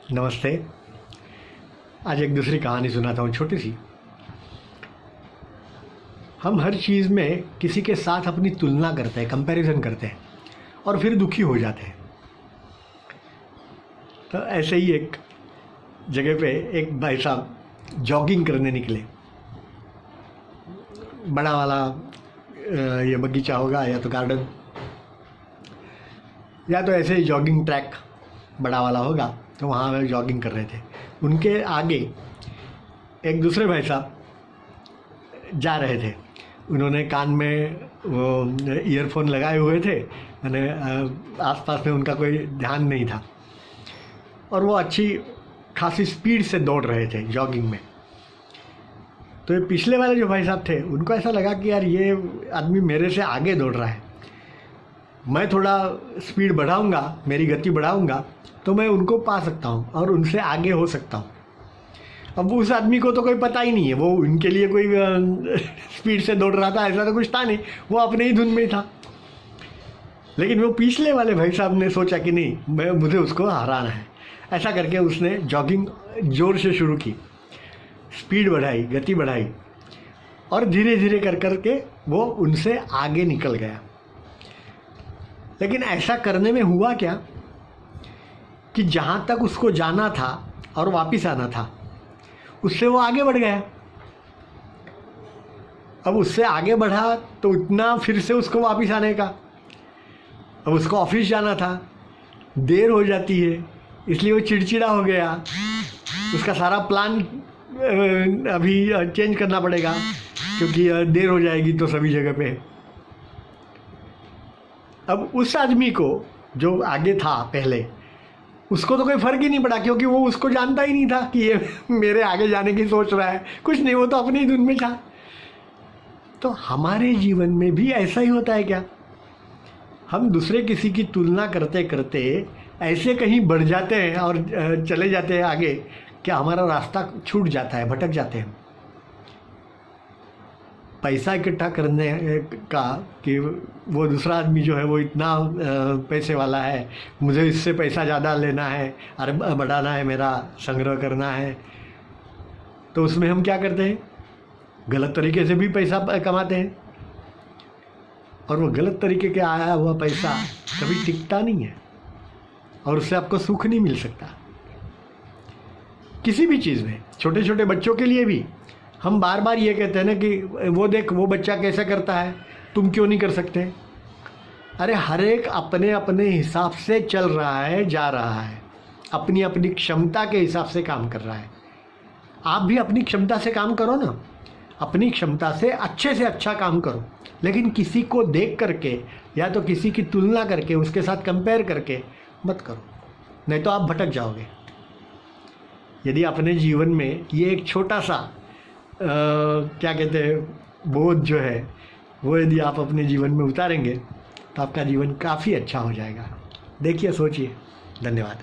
नमस्ते। आज एक दूसरी कहानी सुनाता हूँ, छोटी सी। हम हर चीज़ में किसी के साथ अपनी तुलना करते हैं, कंपैरिजन करते हैं और फिर दुखी हो जाते हैं। तो ऐसे ही एक जगह पे एक भाई साहब जॉगिंग करने निकले। बड़ा वाला ये बगीचा होगा या तो गार्डन या तो ऐसे ही जॉगिंग ट्रैक बड़ा वाला होगा, तो वहाँ वे जॉगिंग कर रहे थे। उनके आगे एक दूसरे भाई साहब जा रहे थे। उन्होंने कान में वो ईयरफोन लगाए हुए थे, मैंने आसपास में उनका कोई ध्यान नहीं था और वो अच्छी खासी स्पीड से दौड़ रहे थे जॉगिंग में। तो ये पिछले वाले जो भाई साहब थे, उनको ऐसा लगा कि यार ये आदमी मेरे से आगे दौड़ रहा है, मैं थोड़ा स्पीड बढ़ाऊंगा, मेरी गति बढ़ाऊंगा तो मैं उनको पा सकता हूँ और उनसे आगे हो सकता हूँ। अब उस आदमी को तो कोई पता ही नहीं है, वो उनके लिए कोई स्पीड से दौड़ रहा था ऐसा तो कुछ था नहीं, वो अपने ही धुन में ही था। लेकिन वो पिछले वाले भाई साहब ने सोचा कि नहीं, मुझे उसको हराना है। ऐसा करके उसने जॉगिंग ज़ोर से शुरू की, स्पीड बढ़ाई, गति बढ़ाई और धीरे धीरे कर करके वो उनसे आगे निकल गया। लेकिन ऐसा करने में हुआ क्या कि जहाँ तक उसको जाना था और वापस आना था, उससे वो आगे बढ़ गया। अब उससे आगे बढ़ा तो उतना फिर से उसको वापस आने का। अब उसको ऑफिस जाना था, देर हो जाती है, इसलिए वो चिड़चिड़ा हो गया। उसका सारा प्लान अभी चेंज करना पड़ेगा क्योंकि देर हो जाएगी तो सभी जगह पे। अब उस आदमी को जो आगे था पहले, उसको तो कोई फ़र्क ही नहीं पड़ा क्योंकि वो उसको जानता ही नहीं था कि ये मेरे आगे जाने की सोच रहा है। कुछ नहीं, वो तो अपनी ही धुन में था। तो हमारे जीवन में भी ऐसा ही होता है क्या? हम दूसरे किसी की तुलना करते करते ऐसे कहीं बढ़ जाते हैं और चले जाते हैं आगे कि हमारा रास्ता छूट जाता है, भटक जाते हैं। पैसा इकट्ठा करने का कि वो दूसरा आदमी जो है वो इतना पैसे वाला है, मुझे इससे पैसा ज़्यादा लेना है और बढ़ाना है, मेरा संग्रह करना है, तो उसमें हम क्या करते हैं? गलत तरीके से भी पैसा कमाते हैं और वो गलत तरीके के आया हुआ पैसा कभी टिकता नहीं है और उससे आपको सुख नहीं मिल सकता। किसी भी चीज़ में, छोटे छोटे बच्चों के लिए भी हम बार बार ये कहते हैं ना कि वो देख वो बच्चा कैसे करता है, तुम क्यों नहीं कर सकते? अरे हर एक अपने अपने हिसाब से चल रहा है, जा रहा है, अपनी अपनी क्षमता के हिसाब से काम कर रहा है। आप भी अपनी क्षमता से काम करो ना, अपनी क्षमता से अच्छे से अच्छा काम करो। लेकिन किसी को देख करके या तो किसी की तुलना करके, उसके साथ कंपेयर करके मत करो, नहीं तो आप भटक जाओगे। यदि अपने जीवन में ये एक छोटा सा क्या कहते हैं बोझ जो है वो यदि आप अपने जीवन में उतारेंगे तो आपका जीवन काफ़ी अच्छा हो जाएगा। देखिए, सोचिए। धन्यवाद।